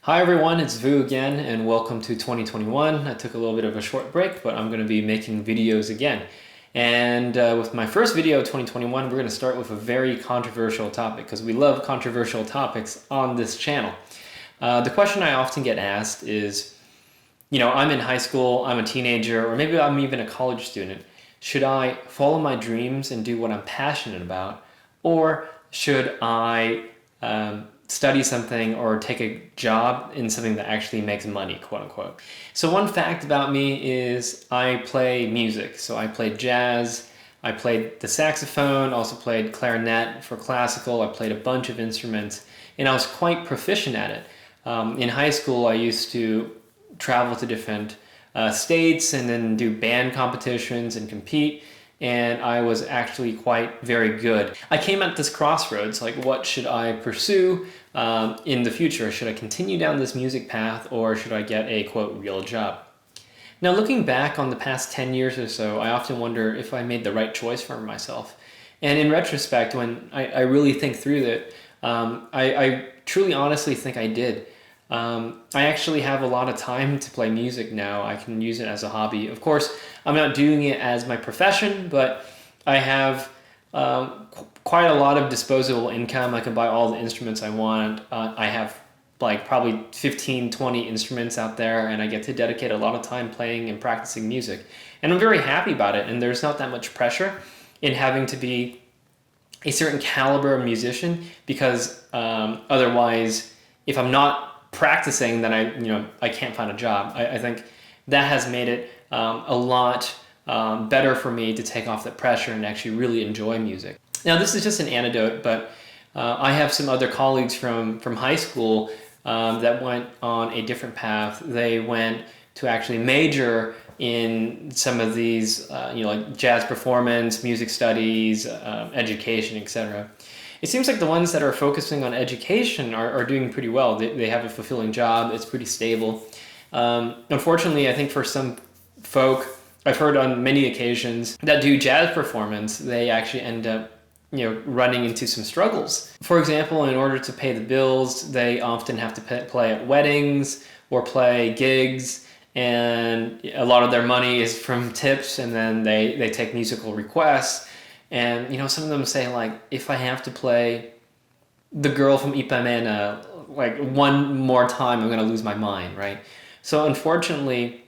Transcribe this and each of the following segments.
Hi everyone, it's Vu again and welcome to 2021. I took a little bit of a short break, but I'm going to be making videos again. And with my first video, 2021, we're going to start with a very controversial topic because we love controversial topics on this channel. The question I often get asked is, I'm in high school, I'm a teenager, or maybe I'm even a college student. Should I follow my dreams and do what I'm passionate about? Or should I study something or take a job in something that actually makes money, quote unquote? So one fact about me is I play music. So I played jazz, I played the saxophone, also played clarinet for classical, I played a bunch of instruments, and I was quite proficient at it. In high school, I used to travel to different states and then do band competitions and compete, and I was actually quite very good. I came at this crossroads, like what should I pursue in the future? Should I continue down this music path or should I get a quote real job? Now looking back on the past 10 years or so, I often wonder if I made the right choice for myself. And in retrospect, when I really think through it, I truly honestly think I did. I actually have a lot of time to play music now. I can use it as a hobby. Of course, I'm not doing it as my profession, but I have quite a lot of disposable income. I can buy all the instruments I want. I have like probably 15, 20 instruments out there, and I get to dedicate a lot of time playing and practicing music. And I'm very happy about it, and there's not that much pressure in having to be a certain caliber of musician because otherwise, if I'm not practicing, then I can't find a job. I think that has made it a lot better for me to take off the pressure and actually really enjoy music. Now this is just an anecdote, but I have some other colleagues from high school that went on a different path. They went to actually major in some of these like jazz performance, music studies, education, etc. It seems like the ones that are focusing on education are doing pretty well. They have a fulfilling job. It's pretty stable. Unfortunately, I think for some folk, I've heard on many occasions that do jazz performance, they actually end up running into some struggles. For example, in order to pay the bills, they often have to play at weddings or play gigs, and a lot of their money is from tips, and then they take musical requests. And some of them say, like, if I have to play the girl from Ipanema like one more time, I'm gonna lose my mind, right? So unfortunately,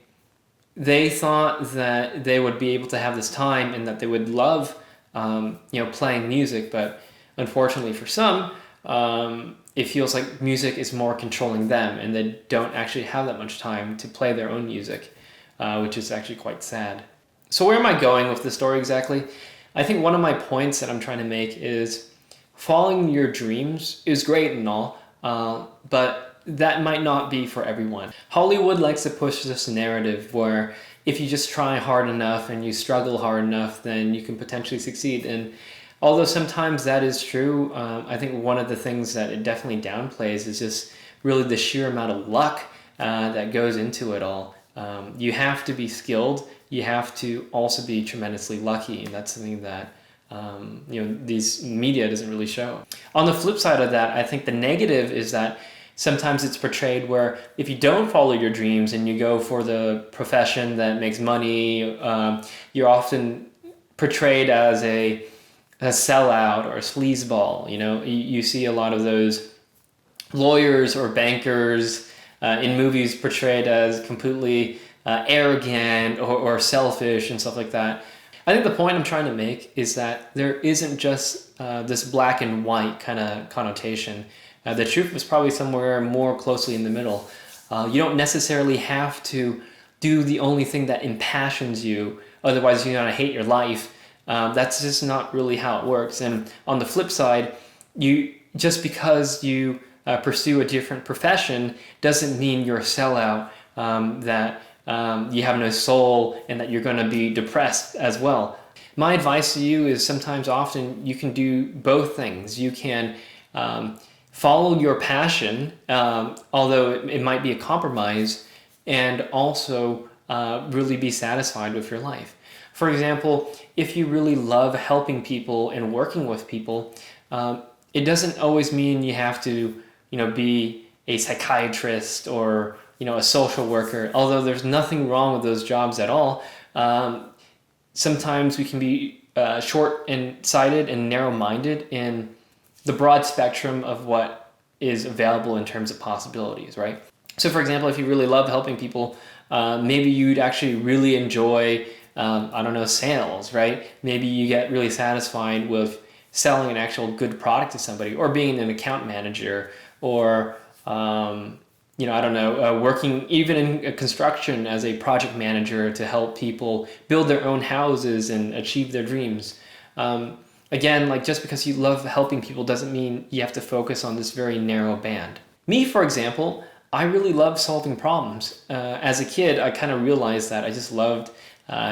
they thought that they would be able to have this time and that they would love playing music, but unfortunately for some, it feels like music is more controlling them, and they don't actually have that much time to play their own music, which is actually quite sad. So where am I going with this story exactly? I think one of my points that I'm trying to make is following your dreams is great and all, but that might not be for everyone. Hollywood likes to push this narrative where if you just try hard enough and you struggle hard enough, then you can potentially succeed. And although sometimes that is true, I think one of the things that it definitely downplays is just really the sheer amount of luck that goes into it all. You have to be skilled. You have to also be tremendously lucky, and that's something that these media doesn't really show. On the flip side of that, I think the negative is that sometimes it's portrayed where if you don't follow your dreams and you go for the profession that makes money, you're often portrayed as a sellout or a sleazeball. You see a lot of those lawyers or bankers in movies portrayed as completely arrogant or selfish and stuff like that. I think the point I'm trying to make is that there isn't just this black and white kind of connotation. The truth is probably somewhere more closely in the middle. You don't necessarily have to do the only thing that impassions you, otherwise you're gonna hate your life. That's just not really how it works. And on the flip side, just because you pursue a different profession doesn't mean you're a sellout, that you have no soul, and that you're going to be depressed as well. My advice to you is often you can do both things. You can follow your passion, although it might be a compromise, and also really be satisfied with your life. For example, if you really love helping people and working with people, it doesn't always mean you have to be a psychiatrist or a social worker. Although there's nothing wrong with those jobs at all, sometimes we can be short-sighted and narrow-minded in the broad spectrum of what is available in terms of possibilities, right? So for example, if you really love helping people, maybe you'd actually really enjoy, I don't know, sales, right? Maybe you get really satisfied with selling an actual good product to somebody, or being an account manager, or I don't know, working even in construction as a project manager to help people build their own houses and achieve their dreams. Again, like, just because you love helping people doesn't mean you have to focus on this very narrow band. Me, for example, I really love solving problems. As a kid, I kind of realized that I just loved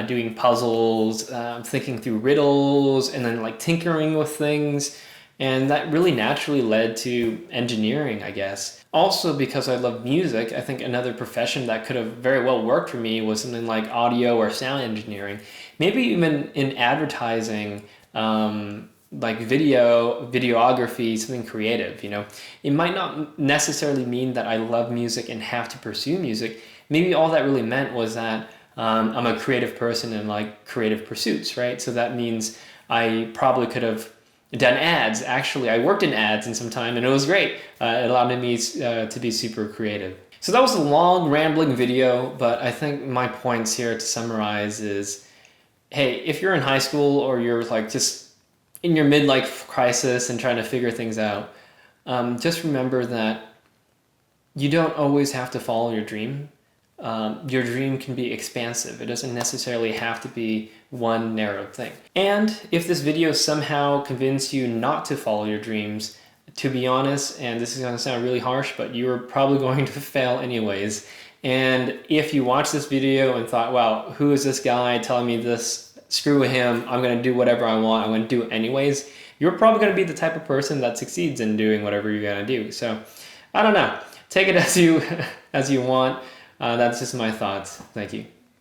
doing puzzles, thinking through riddles, and then like tinkering with things. And that really naturally led to engineering, I guess. Also, because I love music, I think another profession that could have very well worked for me was something like audio or sound engineering. Maybe even in advertising, like videography, something creative, It might not necessarily mean that I love music and have to pursue music. Maybe all that really meant was that I'm a creative person and like creative pursuits, right? So that means I probably could have done ads. Actually, I worked in ads in some time, and it was great. It allowed me to be super creative. So that was a long, rambling video, but I think my points here to summarize is, hey, if you're in high school or you're like just in your midlife crisis and trying to figure things out, just remember that you don't always have to follow your dream. Your dream can be expansive. It doesn't necessarily have to be one narrow thing. And if this video somehow convinced you not to follow your dreams, to be honest, and this is going to sound really harsh, but you're probably going to fail anyways. And if you watched this video and thought, wow, who is this guy telling me this? Screw him. I'm going to do whatever I want. I'm going to do it anyways. You're probably going to be the type of person that succeeds in doing whatever you're going to do. So I don't know. Take it as you want. That's just my thoughts. Thank you.